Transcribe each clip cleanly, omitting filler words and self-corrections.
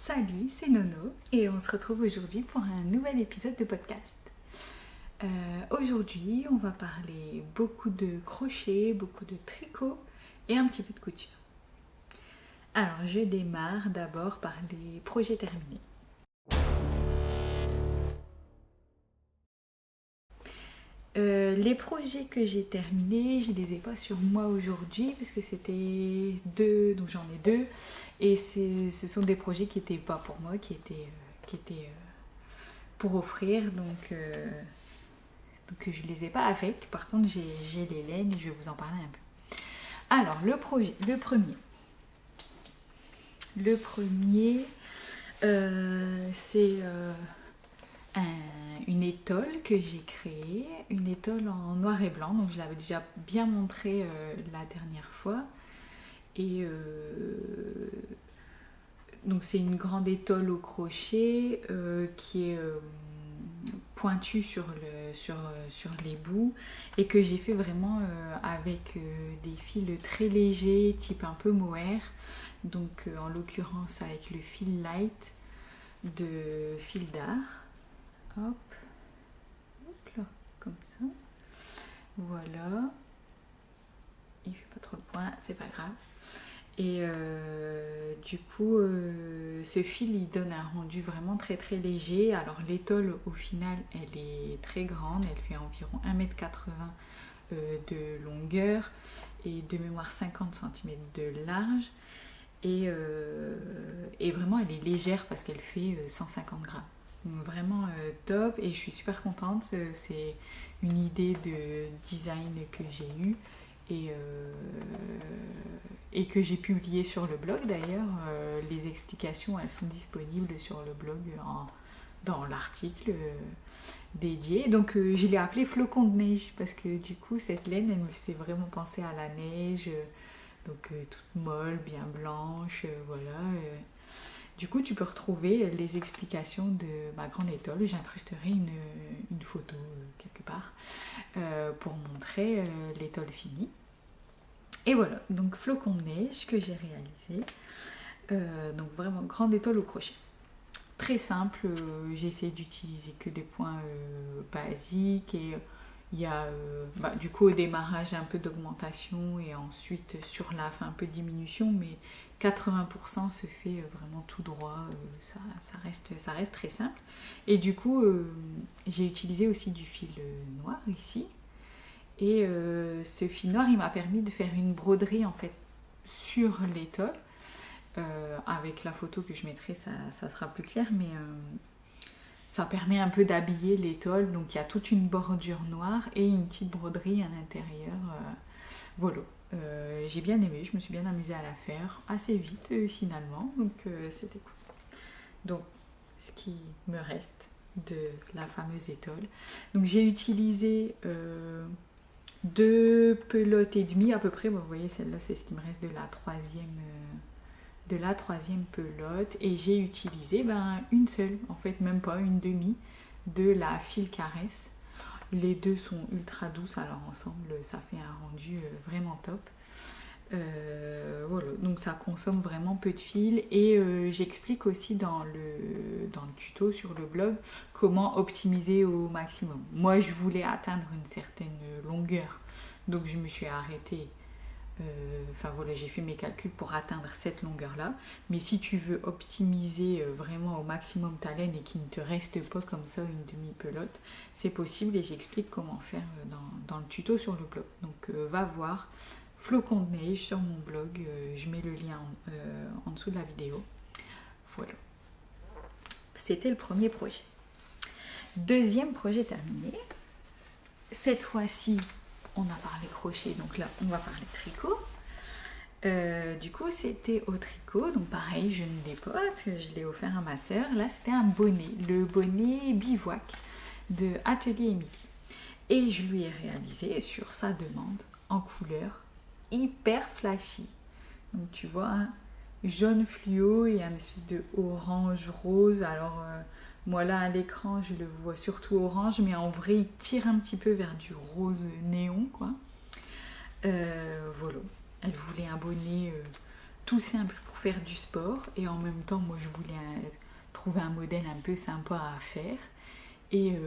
Salut, c'est Nono et on se retrouve aujourd'hui pour un nouvel épisode de podcast. Aujourd'hui, on va parler beaucoup de crochet, beaucoup de tricot et un petit peu de couture. Alors, je démarre d'abord par les projets terminés. Les projets que j'ai terminés, je les ai pas sur moi aujourd'hui puisque c'était deux, donc j'en ai deux et ce sont des projets qui n'étaient pas pour moi, qui étaient pour offrir, donc je les ai pas avec. Par contre, j'ai les laines et je vais vous en parler un peu. Alors, le premier, c'est une étole que j'ai créée, une étole en noir et blanc, donc je l'avais déjà bien montré la dernière fois. Et donc c'est une grande étole au crochet qui est pointue sur les bouts et que j'ai fait vraiment avec des fils très légers, type un peu mohair. Donc en l'occurrence avec le fil light de fil d'art. Hop, hop là, comme ça. Voilà. Il fait pas trop de points, c'est pas grave. Et du coup, ce fil, il donne un rendu vraiment très très léger. Alors l'étole, au final, elle est très grande. Elle fait environ 1,80 m de longueur et de mémoire 50 cm de large. Et vraiment, elle est légère parce qu'elle fait 150 grammes. Donc vraiment top et je suis super contente. C'est une idée de design que j'ai eue et que j'ai publié sur le blog d'ailleurs. Les explications, elles sont disponibles sur le blog dans l'article dédié. Donc je l'ai appelée flocon de neige parce que du coup cette laine, elle me fait vraiment penser à la neige. Donc toute molle, bien blanche, voilà. Du coup, tu peux retrouver les explications de ma grande étole. J'incrusterai une photo quelque part pour montrer l'étole finie. Et voilà, donc flocon de neige que j'ai réalisé. Donc vraiment grande étole au crochet. Très simple, j'ai essayé d'utiliser que des points basiques et il y a du coup au démarrage un peu d'augmentation et ensuite sur la fin un peu de diminution, mais 80% se fait vraiment tout droit, ça reste très simple. Et du coup j'ai utilisé aussi du fil noir ici et ce fil noir il m'a permis de faire une broderie en fait sur l'étole. Avec la photo que je mettrai ça sera plus clair, mais ça permet un peu d'habiller l'étole. Donc il y a toute une bordure noire et une petite broderie à l'intérieur. Voilà. J'ai bien aimé, je me suis bien amusée à la faire assez vite finalement. Donc c'était cool. Donc ce qui me reste de la fameuse étole. Donc j'ai utilisé 2 pelotes et demie à peu près. Vous voyez, celle-là c'est ce qui me reste de la troisième pelote et j'ai utilisé une seule, en fait même pas une demi, de la fil caresse. Les deux sont ultra douces, alors ensemble ça fait un rendu vraiment top. Voilà, donc ça consomme vraiment peu de fil et j'explique aussi dans le tuto sur le blog comment optimiser au maximum. Moi je voulais atteindre une certaine longueur, donc je me suis arrêtée. Voilà, j'ai fait mes calculs pour atteindre cette longueur là, mais si tu veux optimiser vraiment au maximum ta laine et qu'il ne te reste pas comme ça une demi pelote, c'est possible et j'explique comment faire dans le tuto sur le blog. Donc va voir flocon de neige sur mon blog, je mets le lien en dessous de la vidéo. Voilà, c'était le premier projet. Deuxième projet terminé. Cette fois-ci on a parlé crochet, donc là on va parler tricot. Du coup c'était au tricot, donc pareil je ne l'ai pas parce que je l'ai offert à ma soeur. Là c'était un bonnet, le bonnet bivouac de Atelier Émilie. Et je lui ai réalisé sur sa demande en couleur hyper flashy. Donc tu vois un jaune fluo et un espèce de orange rose. Alors moi là à l'écran je le vois surtout orange, mais en vrai il tire un petit peu vers du rose néon quoi. Voilà, elle voulait un bonnet tout simple pour faire du sport. Et en même temps, moi, je voulais trouver un modèle un peu sympa à faire. Et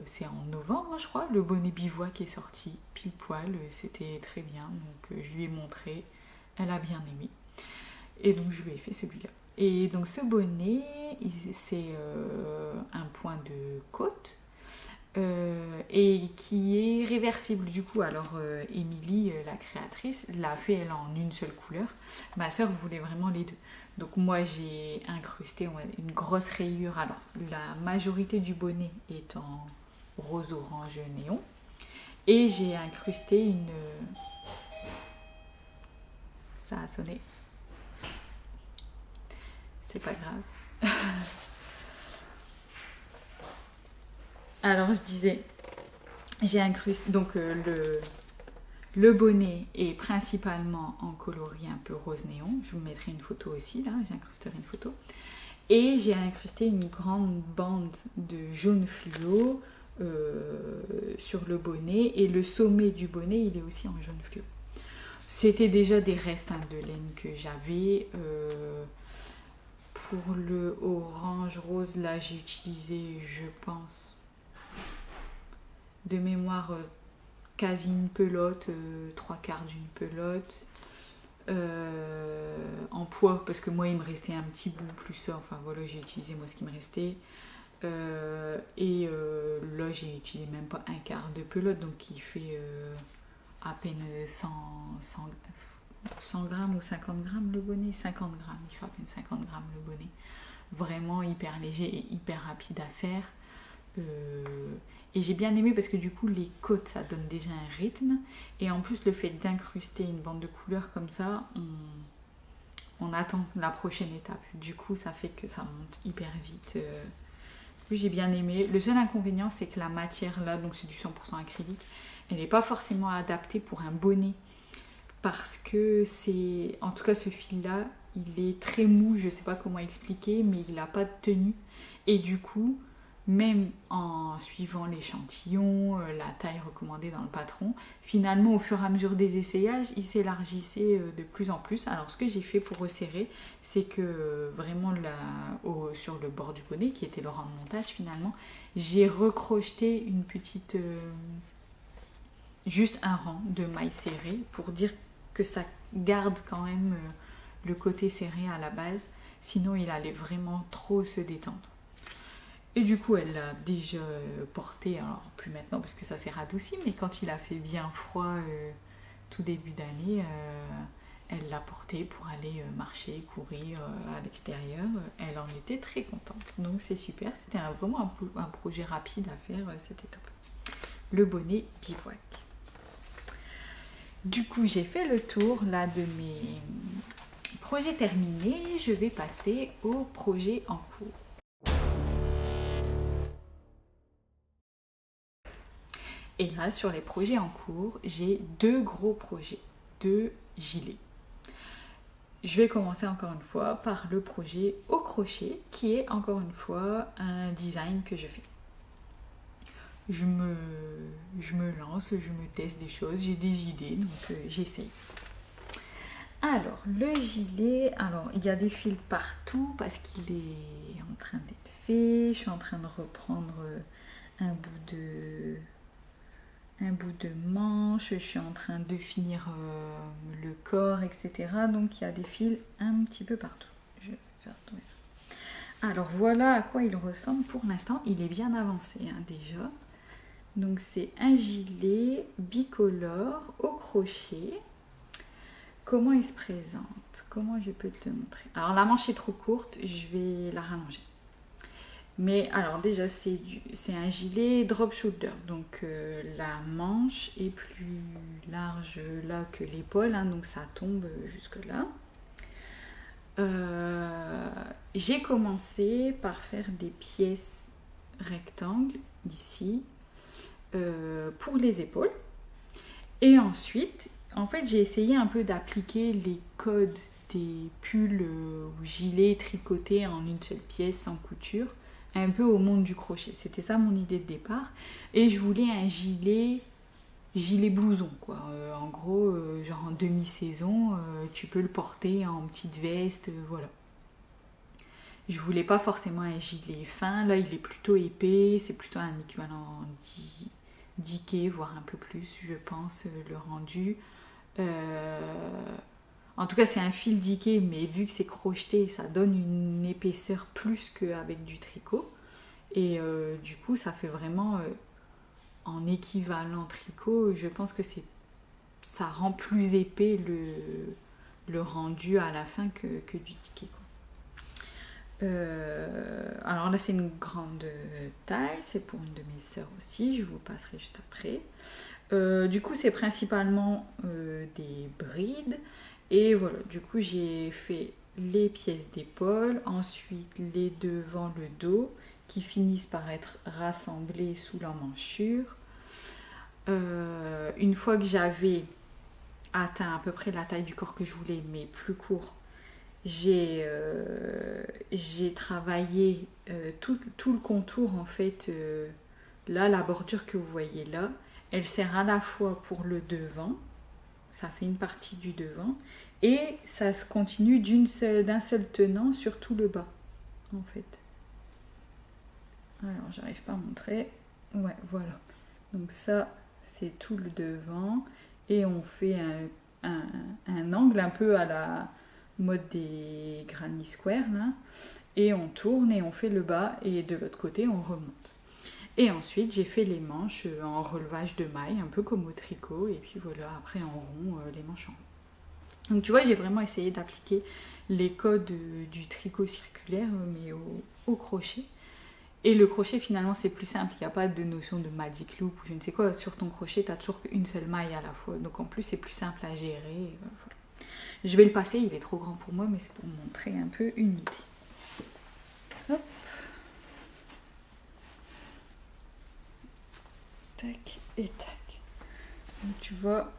c'est en novembre, je crois, le bonnet bivouac est sorti, pile poil, c'était très bien. Donc je lui ai montré, elle a bien aimé. Et donc je lui ai fait celui-là. Et donc ce bonnet, c'est un point de côte et qui est réversible du coup. Alors Émilie, la créatrice, l'a fait elle en une seule couleur. Ma soeur voulait vraiment les deux. Donc moi j'ai incrusté une grosse rayure. Alors la majorité du bonnet est en rose-orange néon. Et j'ai incrusté une... Ça a sonné. C'est pas grave. Alors je disais, j'ai incrusté... Donc le bonnet est principalement en coloris un peu rose néon. Je vous mettrai une photo aussi, là, j'incrusterai une photo. Et j'ai incrusté une grande bande de jaune fluo sur le bonnet. Et le sommet du bonnet, il est aussi en jaune fluo. C'était déjà des restes de laine que j'avais. Pour le orange rose, là, j'ai utilisé, je pense, de mémoire... quasi une pelote, 3/4 d'une pelote, en poids, parce que moi il me restait un petit bout plus ça, enfin voilà, j'ai utilisé moi ce qui me restait, et là j'ai utilisé même pas 1/4 de pelote, donc qui fait à peine 100 grammes ou 50 grammes le bonnet, 50 grammes, il fait à peine 50 grammes le bonnet, vraiment hyper léger et hyper rapide à faire. Et j'ai bien aimé parce que du coup les côtes ça donne déjà un rythme, et en plus le fait d'incruster une bande de couleurs comme ça, on attend la prochaine étape, du coup ça fait que ça monte hyper vite. J'ai bien aimé. Le seul inconvénient c'est que la matière là, donc c'est du 100% acrylique, elle n'est pas forcément adaptée pour un bonnet, parce que c'est, en tout cas ce fil là il est très mou, je sais pas comment expliquer, mais il n'a pas de tenue, et du coup même en suivant l'échantillon, la taille recommandée dans le patron, finalement au fur et à mesure des essayages, il s'élargissait de plus en plus. Alors ce que j'ai fait pour resserrer, c'est que vraiment sur le bord du bonnet, qui était le rang de montage finalement, j'ai recrocheté une petite... juste un rang de mailles serrées pour dire que ça garde quand même le côté serré à la base, sinon il allait vraiment trop se détendre. Et du coup, elle l'a déjà porté, alors plus maintenant parce que ça s'est radouci, mais quand il a fait bien froid tout début d'année, elle l'a porté pour aller marcher, courir à l'extérieur. Elle en était très contente, donc c'est super. C'était vraiment un projet rapide à faire, c'était top. Le bonnet bivouac. Du coup, j'ai fait le tour là de mes projets terminés. Je vais passer aux projets en cours. Et là, sur les projets en cours, j'ai 2 gros projets, 2 gilets. Je vais commencer encore une fois par le projet au crochet, qui est encore une fois un design que je fais. Je me lance, je me teste des choses, j'ai des idées, donc j'essaye. Alors, le gilet, alors il y a des fils partout parce qu'il est en train d'être fait. Je suis en train de reprendre un bout de manche, je suis en train de finir le corps, etc. Donc il y a des fils un petit peu partout. Je vais faire tourner ça. Alors voilà à quoi il ressemble pour l'instant. Il est bien avancé déjà. Donc c'est un gilet bicolore au crochet. Comment il se présente? Comment je peux te le montrer? Alors la manche est trop courte, je vais la rallonger. Mais alors déjà c'est un gilet drop shoulder, donc la manche est plus large là que l'épaule, hein, donc ça tombe jusque là. J'ai commencé par faire des pièces rectangles ici pour les épaules, et ensuite en fait j'ai essayé un peu d'appliquer les codes des pulls ou gilets tricotés en une seule pièce sans couture un peu au monde du crochet. C'était ça mon idée de départ. Et je voulais un gilet gilet blouson quoi. En gros, genre en demi-saison, tu peux le porter en petite veste, voilà. Je voulais pas forcément un gilet fin, là il est plutôt épais, c'est plutôt un équivalent diqué, voire un peu plus, je pense, le rendu. En tout cas, c'est un fil diqué, mais vu que c'est crocheté, ça donne une épaisseur plus qu'avec du tricot. Et du coup, ça fait vraiment en équivalent tricot. Je pense que ça rend plus épais le rendu à la fin que du ticket, quoi. Alors là, c'est une grande taille, c'est pour une de mes sœurs aussi, je vous passerai juste après. Du coup, c'est principalement des brides. Et voilà, du coup, j'ai fait les pièces d'épaule, ensuite les devants, le dos, qui finissent par être rassemblés sous l'emmanchure. Une fois que j'avais atteint à peu près la taille du corps que je voulais, mais plus court, j'ai travaillé tout le contour en fait. Là, la bordure que vous voyez là, elle sert à la fois pour le devant, ça fait une partie du devant, et ça se continue d'un seul tenant sur tout le bas en fait. Alors j'arrive pas à montrer, ouais voilà, donc ça c'est tout le devant, et on fait un angle un peu à la mode des Granny Square là, et on tourne et on fait le bas, et de l'autre côté on remonte. Et ensuite j'ai fait les manches en relevage de mailles, un peu comme au tricot, et puis voilà, après en rond, les manches en rond. Donc tu vois, j'ai vraiment essayé d'appliquer les codes du tricot circulaire, mais au crochet. Et le crochet finalement c'est plus simple, il n'y a pas de notion de magic loop ou je ne sais quoi. Sur ton crochet, tu n'as toujours qu'une seule maille à la fois, donc en plus c'est plus simple à gérer. Voilà. Je vais le passer, il est trop grand pour moi, mais c'est pour montrer un peu une idée. Hop. Tac et tac. Donc tu vois,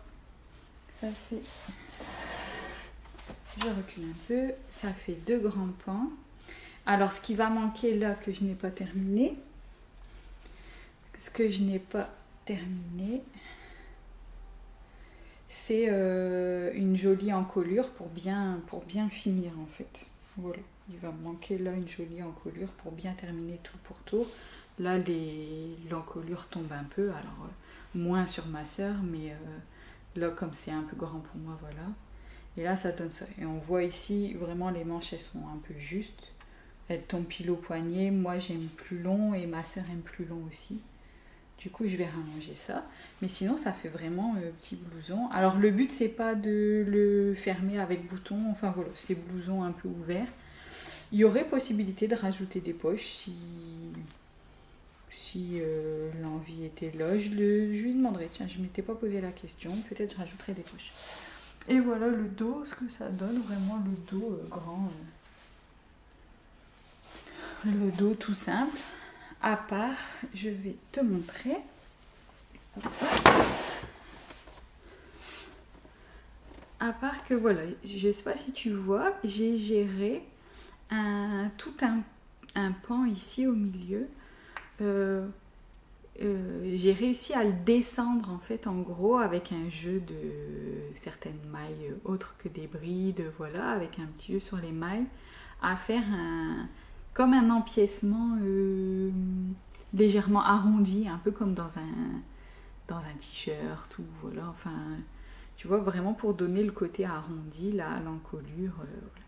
ça fait... Je recule un peu. Ça fait 2 grands pans. Alors ce qui va manquer là, que je n'ai pas terminé, c'est une jolie encolure pour bien finir en fait. Voilà, il va me manquer là une jolie encolure pour bien terminer tout pour tour. Là l'encolure tombe un peu, alors moins sur ma sœur, mais là comme c'est un peu grand pour moi, voilà. Et là ça donne ça. Et on voit ici vraiment les manches, elles sont un peu justes. Elles tombent pile au poignet. Moi j'aime plus long et ma sœur aime plus long aussi. Du coup je vais rallonger ça. Mais sinon ça fait vraiment petit blouson. Alors le but c'est pas de le fermer avec bouton. Enfin voilà, c'est blouson un peu ouvert. Il y aurait possibilité de rajouter des poches si l'envie était là. Je lui demanderai. Tiens, je m'étais pas posé la question. Peut-être je rajouterai des poches. Et voilà le dos, ce que ça donne. Vraiment le dos grand. Le dos tout simple. À part, je vais te montrer. À part que voilà, je sais pas si tu vois, j'ai géré tout un pan ici au milieu. J'ai réussi à le descendre en fait en gros avec un jeu de certaines mailles autres que des brides, voilà, avec un petit jeu sur les mailles, à faire comme un empiècement légèrement arrondi, un peu comme dans un t-shirt ou voilà, enfin tu vois, vraiment pour donner le côté arrondi là à l'encolure. Voilà.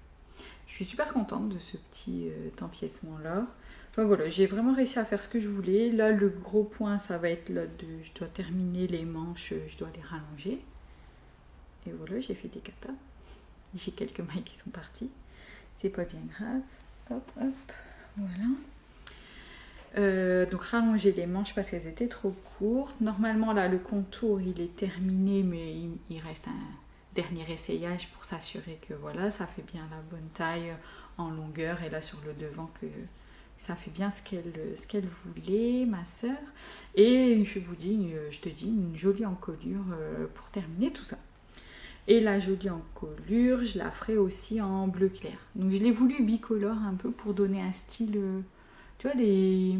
Je suis super contente de ce petit empiècement là. Enfin, voilà, j'ai vraiment réussi à faire ce que je voulais. Là le gros point ça va être là je dois terminer les manches, je dois les rallonger. Et voilà, j'ai fait des katas. J'ai quelques mailles qui sont parties. C'est pas bien grave. Hop, hop, voilà. Donc rallonger les manches parce qu'elles étaient trop courtes. Normalement là le contour il est terminé, mais il reste un dernier essayage pour s'assurer que voilà, ça fait bien la bonne taille en longueur, et là sur le devant que ça fait bien ce qu'elle voulait, ma sœur. Et je te dis une jolie encolure pour terminer tout ça. Et la jolie encolure, je la ferai aussi en bleu clair. Donc je l'ai voulu bicolore un peu pour donner un style, tu vois, les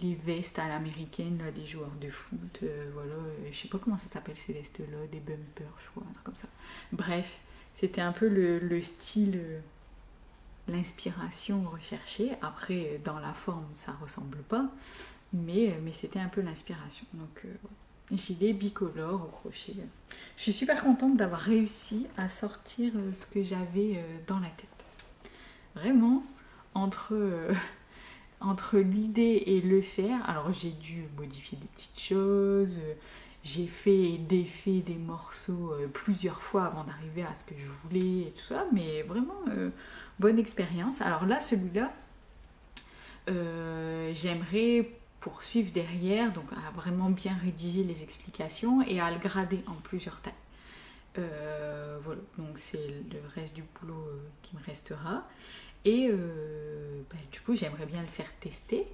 les vestes à l'américaine là, des joueurs de foot, voilà, je sais pas comment ça s'appelle ces vestes-là, des bumpers, je crois, un truc comme ça. Bref, c'était un peu le style, l'inspiration recherchée. Après, dans la forme, ça ressemble pas, mais c'était un peu l'inspiration. Donc, gilet bicolore au crochet. Je suis super contente d'avoir réussi à sortir ce que j'avais dans la tête. Vraiment, entre l'idée et le faire, alors j'ai dû modifier des petites choses, j'ai fait et défait des morceaux plusieurs fois avant d'arriver à ce que je voulais et tout ça, mais vraiment bonne expérience. Alors là, celui-là, j'aimerais poursuivre derrière, donc à vraiment bien rédiger les explications et à le grader en plusieurs tailles. Voilà, donc c'est le reste du boulot qui me restera. Et du coup, j'aimerais bien le faire tester.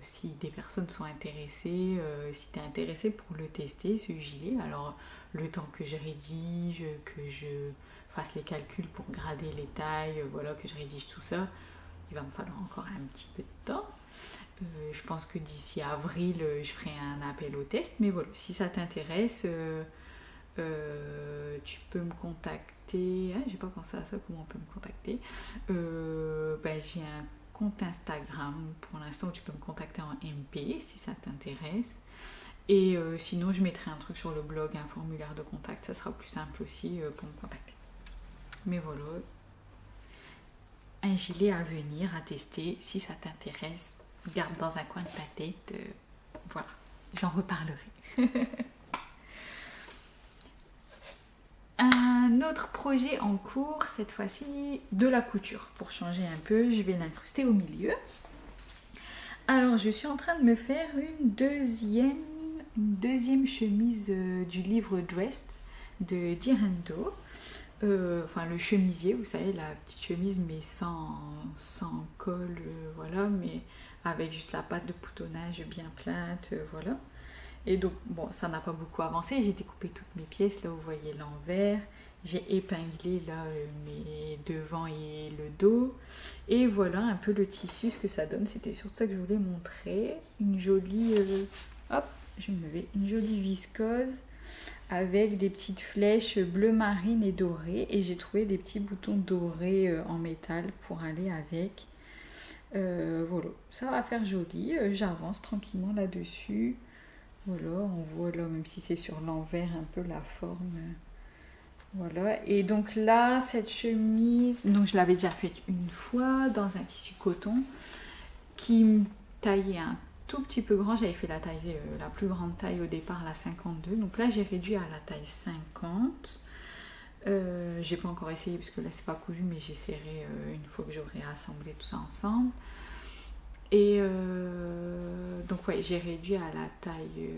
Si des personnes sont intéressées, si tu es intéressé pour le tester, ce gilet, alors le temps que je rédige, que je fasse les calculs pour grader les tailles, voilà, que je rédige tout ça, il va me falloir encore un petit peu de temps. Je pense que d'ici avril, je ferai un appel au test, mais voilà, si ça t'intéresse, tu peux me contacter. Ah, j'ai pas pensé à ça, comment on peut me contacter. J'ai un compte Instagram pour l'instant où tu peux me contacter en MP si ça t'intéresse. Et sinon, je mettrai un truc sur le blog, un formulaire de contact, ça sera plus simple aussi pour me contacter. Mais voilà, un gilet à venir, à tester, si ça t'intéresse, garde dans un coin de ta tête. Voilà, j'en reparlerai. Un autre projet en cours, cette fois-ci de la couture. Pour changer un peu, je vais l'incruster au milieu. Alors, je suis en train de me faire une deuxième chemise du livre Dressed de Direndo. Le chemisier, vous savez, la petite chemise, mais sans col, voilà, mais avec juste la patte de boutonnage bien plate, voilà. Et donc, bon, ça n'a pas beaucoup avancé. J'ai découpé toutes mes pièces. Là, vous voyez l'envers. J'ai épinglé là mes devants et le dos. Et voilà un peu le tissu, ce que ça donne. C'était surtout ça que je voulais montrer. Une jolie... une jolie viscose avec des petites flèches bleu marine et dorées. Et j'ai trouvé des petits boutons dorés en métal pour aller avec. Voilà, ça va faire joli. J'avance tranquillement là-dessus. Voilà, on voit là, même si c'est sur l'envers, un peu la forme. Voilà, et donc là, cette chemise, donc je l'avais déjà faite une fois dans un tissu coton qui me taillait un tout petit peu grand. J'avais fait la plus grande taille au départ, la 52. Donc là, j'ai réduit à la taille 50. J'ai pas encore essayé parce que là, c'est pas cousu, mais j'essaierai une fois que j'aurai assemblé tout ça ensemble. Et donc ouais, j'ai réduit à la taille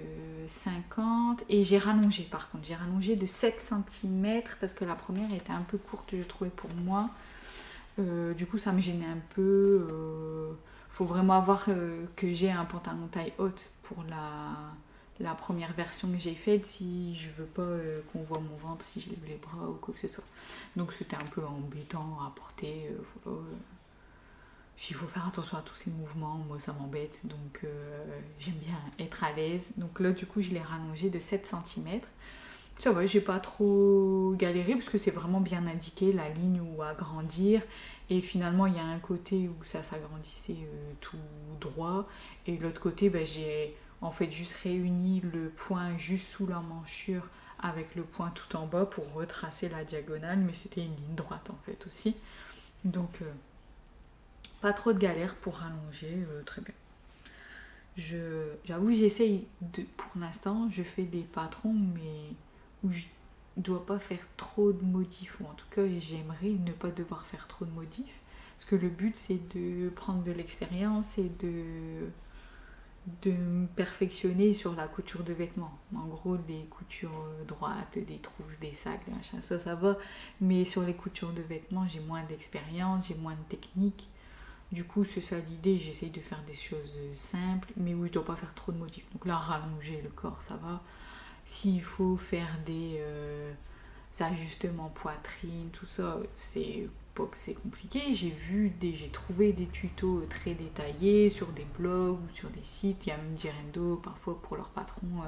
50 et j'ai rallongé par contre. J'ai rallongé de 7 cm parce que la première était un peu courte, je trouvais, pour moi. Du coup, ça me gênait un peu. Faut vraiment avoir que j'ai un pantalon taille haute pour la première version que j'ai faite si je veux pas qu'on voit mon ventre, si je lève les bras ou quoi que ce soit. Donc c'était un peu embêtant à porter. Voilà. Il faut faire attention à tous ces mouvements, moi ça m'embête, donc j'aime bien être à l'aise. Donc là du coup je l'ai rallongé de 7 cm. Ça va, j'ai pas trop galéré parce que c'est vraiment bien indiqué la ligne où agrandir. Et finalement il y a un côté où ça s'agrandissait tout droit. Et l'autre côté j'ai en fait juste réuni le point juste sous la manchure avec le point tout en bas pour retracer la diagonale. Mais c'était une ligne droite en fait aussi. Donc... pas trop de galère pour rallonger, très bien. J'avoue, j'essaye pour l'instant, je fais des patrons, mais où je dois pas faire trop de modifs, ou en tout cas, j'aimerais ne pas devoir faire trop de modifs, parce que le but, c'est de prendre de l'expérience et de me perfectionner sur la couture de vêtements. En gros, des coutures droites, des trousses, des sacs, des machins, ça va, mais sur les coutures de vêtements, j'ai moins d'expérience, j'ai moins de technique. Du coup, c'est ça l'idée, j'essaye de faire des choses simples, mais où je ne dois pas faire trop de motifs. Donc là, rallonger le corps, ça va. S'il faut faire des ajustements poitrine, tout ça, c'est pas que c'est compliqué. J'ai trouvé des tutos très détaillés sur des blogs ou sur des sites. Il y a même Jirendo, parfois pour leurs patrons,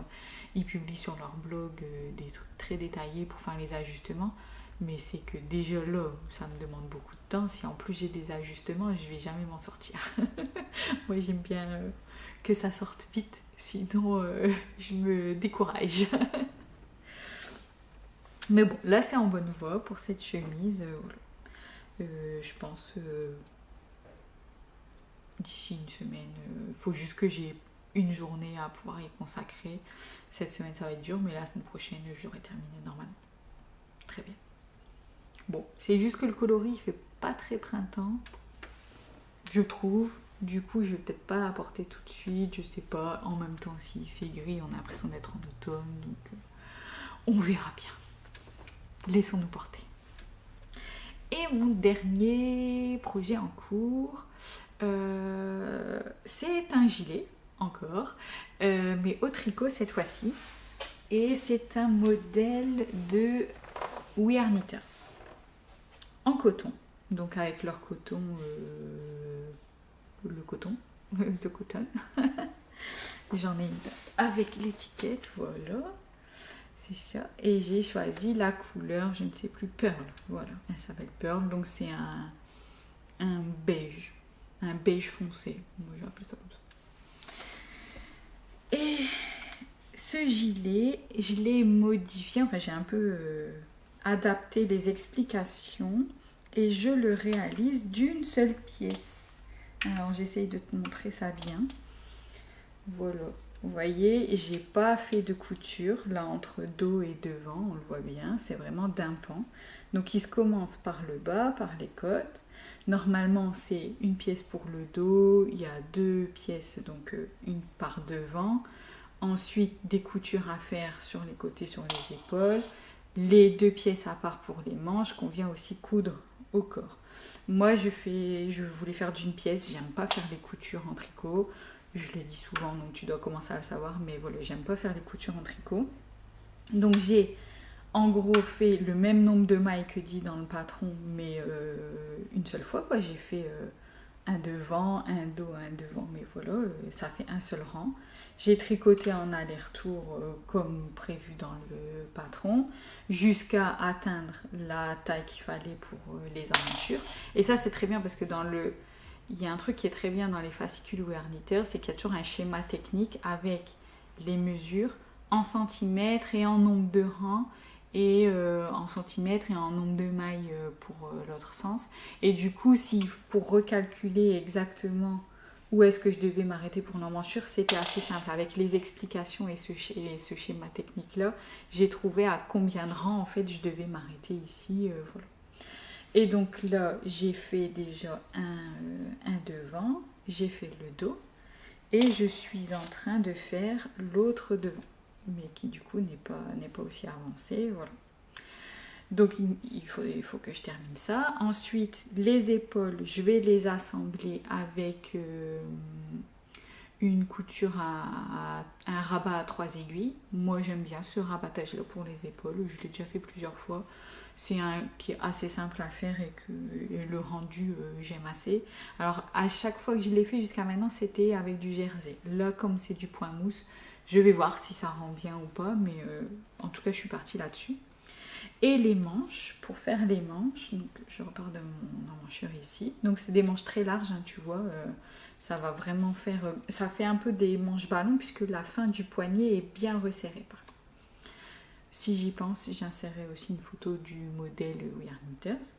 ils publient sur leur blog des trucs très détaillés pour faire les ajustements. Mais c'est que déjà là, ça me demande beaucoup de temps. Si en plus j'ai des ajustements, je vais jamais m'en sortir. Moi j'aime bien que ça sorte vite, sinon je me décourage. Mais bon, là c'est en bonne voie pour cette chemise. Voilà. Je pense d'ici une semaine, faut juste que j'ai une journée à pouvoir y consacrer. Cette semaine ça va être dur, mais la semaine prochaine je l'aurai terminé normalement. Très bien. Bon, c'est juste que le coloris il fait pas très printemps, je trouve. Du coup, je vais peut-être pas l'apporter tout de suite, je sais pas. En même temps, s'il fait gris, on a l'impression d'être en automne, donc on verra bien. Laissons-nous porter. Et mon dernier projet en cours, c'est un gilet, encore, mais au tricot cette fois-ci. Et c'est un modèle de We Are Knitters. En coton, donc avec leur coton, le coton, the cotton. J'en ai une avec l'étiquette, voilà, c'est ça. Et j'ai choisi la couleur, je ne sais plus, Pearl, voilà, elle s'appelle Pearl, donc c'est un beige foncé, moi j'ai appelé ça comme ça. Et ce gilet, je l'ai modifié, enfin j'ai un peu adapté les explications et je le réalise d'une seule pièce. Alors j'essaye de te montrer ça bien. Voilà, vous voyez, j'ai pas fait de couture là entre dos et devant, on le voit bien, c'est vraiment d'un pan. Donc il se commence par le bas, par les côtes. Normalement c'est une pièce pour le dos, il y a 2 pièces, donc une par devant. Ensuite des coutures à faire sur les côtés, sur les épaules. Les 2 pièces à part pour les manches qu'on vient aussi coudre au corps. Moi je voulais faire d'une pièce, j'aime pas faire des coutures en tricot. Je le dis souvent, donc tu dois commencer à le savoir, mais voilà, j'aime pas faire des coutures en tricot. Donc j'ai en gros fait le même nombre de mailles que dit dans le patron, mais une seule fois, quoi. J'ai fait un devant, un dos, un devant, mais voilà, ça fait un seul rang. J'ai tricoté en aller-retour comme prévu dans le patron, jusqu'à atteindre la taille qu'il fallait pour les emmanchures. Et ça c'est très bien parce que il y a un truc qui est très bien dans les fascicules We Are Knitters, c'est qu'il y a toujours un schéma technique avec les mesures en centimètres et en nombre de rangs, et en centimètres et en nombre de mailles pour l'autre sens. Et du coup, pour recalculer exactement où est-ce que je devais m'arrêter pour l'emmanchure, c'était assez simple. Avec les explications et ce schéma technique-là, j'ai trouvé à combien de rangs en fait je devais m'arrêter ici. Voilà. Et donc là, j'ai fait déjà un devant, j'ai fait le dos, et je suis en train de faire l'autre devant, mais qui du coup n'est pas aussi avancé, voilà. Donc il faut que je termine ça. Ensuite, les épaules, je vais les assembler avec une couture un rabat à 3 aiguilles. Moi j'aime bien ce rabattage là pour les épaules, je l'ai déjà fait plusieurs fois. C'est un qui est assez simple à faire et le rendu j'aime assez. Alors à chaque fois que je l'ai fait jusqu'à maintenant c'était avec du jersey. Là comme c'est du point mousse, je vais voir si ça rend bien ou pas, mais en tout cas je suis partie là-dessus. Et les manches, pour faire les manches, donc je repars de mon emmanchure ici. Donc c'est des manches très larges, hein, tu vois, ça va vraiment faire... ça fait un peu des manches ballons puisque la fin du poignet est bien resserrée par contre. Si j'y pense, j'insérerai aussi une photo du modèle We Are Knitters.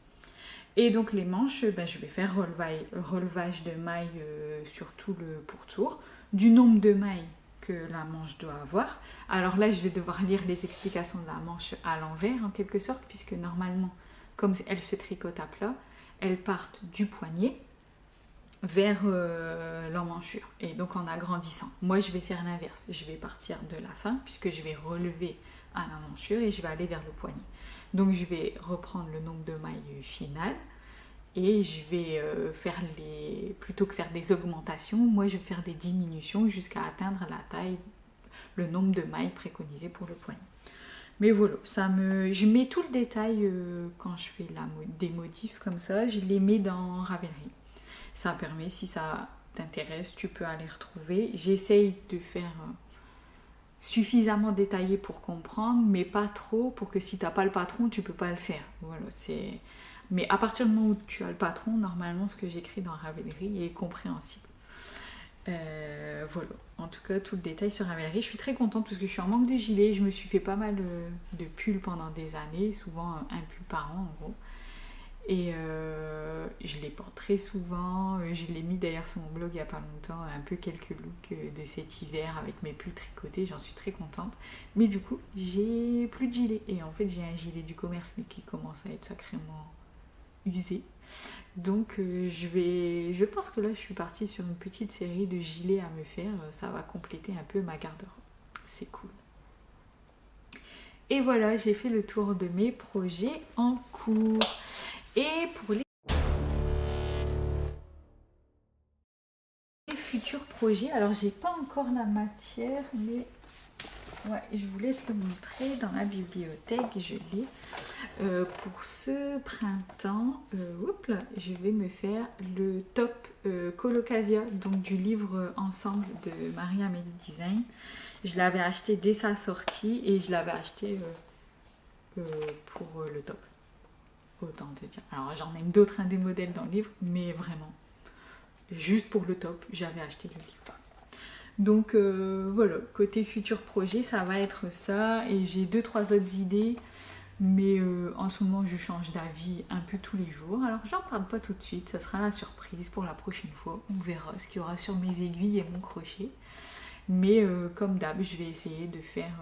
Et donc les manches, je vais faire relevage de mailles sur tout le pourtour, du nombre de mailles que la manche doit avoir. Alors là, je vais devoir lire les explications de la manche à l'envers en quelque sorte, puisque normalement, comme elle se tricote à plat, elles partent du poignet vers l'emmanchure, et donc en agrandissant. Moi, je vais faire l'inverse. Je vais partir de la fin, puisque je vais relever à l'emmanchure et je vais aller vers le poignet. Donc je vais reprendre le nombre de mailles finales et je vais plutôt que faire des augmentations, moi je vais faire des diminutions jusqu'à atteindre la taille, le nombre de mailles préconisées pour le poignet. Mais voilà, je mets tout le détail quand je fais des modifs comme ça, je les mets dans Ravelry. Ça permet, si ça t'intéresse, tu peux aller retrouver. J'essaye de faire suffisamment détaillé pour comprendre, mais pas trop pour que si t'as pas le patron, tu peux pas le faire. Voilà, c'est... Mais à partir du moment où tu as le patron, normalement, ce que j'écris dans Ravelry est compréhensible. Voilà, en tout cas, tout le détail sur Ravelry. Je suis très contente parce que je suis en manque de gilets. Je me suis fait pas mal de pulls pendant des années, souvent un pull par an en gros. Et je les porte très souvent. Je l'ai mis d'ailleurs sur mon blog il n'y a pas longtemps, un peu quelques looks de cet hiver avec mes pulls tricotés. J'en suis très contente. Mais du coup, j'ai plus de gilet. Et en fait, j'ai un gilet du commerce mais qui commence à être sacrément usé. Donc je pense que là, je suis partie sur une petite série de gilets à me faire. Ça va compléter un peu ma garde-robe. C'est cool. Et voilà, j'ai fait le tour de mes projets en cours. Et pour les futurs projets, alors j'ai pas encore la matière, mais ouais, je voulais te le montrer dans la bibliothèque, je l'ai. Pour ce printemps, je vais me faire le top Colocasia, donc du livre Ensemble de Marie-Amélie Design. Je l'avais acheté dès sa sortie et je l'avais acheté pour le top. Autant te dire. Alors j'en aime d'autres, des modèles dans le livre, mais vraiment, juste pour le top, j'avais acheté le livre. Donc voilà, côté futur projet, ça va être ça. Et j'ai 2-3 autres idées, mais en ce moment, je change d'avis un peu tous les jours. Alors j'en parle pas tout de suite, ça sera la surprise pour la prochaine fois. On verra ce qu'il y aura sur mes aiguilles et mon crochet. Mais comme d'hab, je vais essayer de faire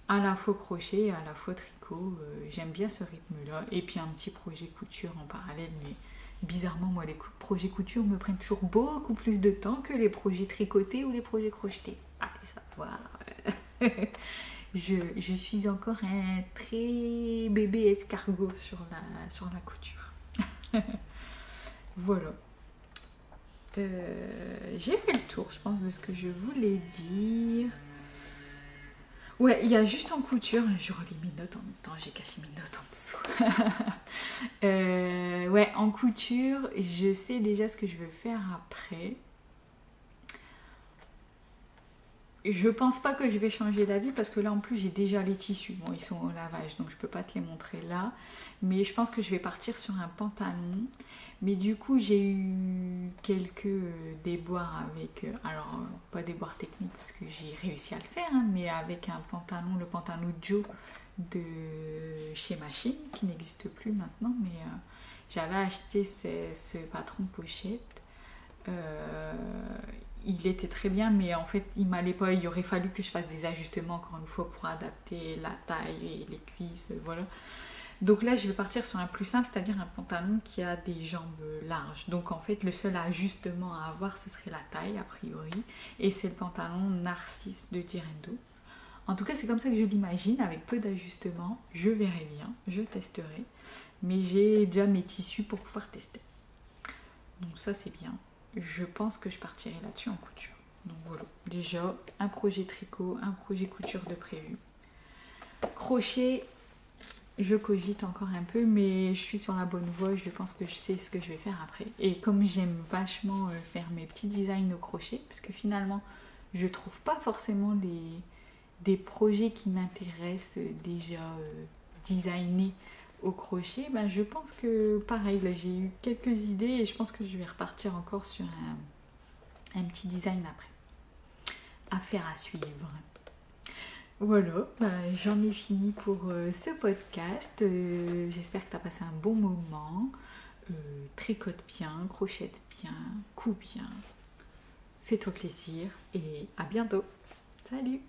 à la fois crochet et à la fois tricot. J'aime bien ce rythme-là. Et puis un petit projet couture en parallèle. Mais bizarrement, moi, les projets couture me prennent toujours beaucoup plus de temps que les projets tricotés ou les projets crochetés. Allez, ça va. Je suis encore un très bébé escargot sur la couture. Voilà. J'ai fait le tour, je pense, de ce que je voulais dire. Ouais, il y a juste en couture, je relis mes notes en même temps, j'ai caché mes notes en dessous. Ouais, en couture, je sais déjà ce que je veux faire après. Je pense pas que je vais changer d'avis parce que là en plus j'ai déjà les tissus. Bon, ils sont au lavage donc je peux pas te les montrer là. Mais je pense que je vais partir sur un pantalon. Mais du coup j'ai eu quelques déboires avec... alors pas déboires techniques parce que j'ai réussi à le faire. Mais avec un pantalon, le pantalon Joe de chez Machine qui n'existe plus maintenant. Mais j'avais acheté ce patron pochette. Il était très bien, mais en fait, il m'allait pas. Il aurait fallu que je fasse des ajustements encore une fois pour adapter la taille et les cuisses, voilà. Donc là, je vais partir sur un plus simple, c'est-à-dire un pantalon qui a des jambes larges. Donc en fait, le seul ajustement à avoir, ce serait la taille, a priori. Et c'est le pantalon Narcisse de Tirendo. En tout cas, c'est comme ça que je l'imagine, avec peu d'ajustements. Je verrai bien, je testerai. Mais j'ai déjà mes tissus pour pouvoir tester. Donc ça, c'est bien. Je pense que je partirai là-dessus en couture. Donc voilà, déjà un projet tricot, un projet couture de prévu. Crochet, je cogite encore un peu, mais je suis sur la bonne voie. Je pense que je sais ce que je vais faire après. Et comme j'aime vachement faire mes petits designs au crochet, parce que finalement, je trouve pas forcément des projets qui m'intéressent déjà designés au crochet, ben je pense que pareil, là j'ai eu quelques idées et je pense que je vais repartir encore sur un petit design après. Affaire à suivre. Voilà, ben, j'en ai fini pour ce podcast. J'espère que tu as passé un bon moment. Tricote bien, crochette bien, couds bien. Fais-toi plaisir et à bientôt. Salut!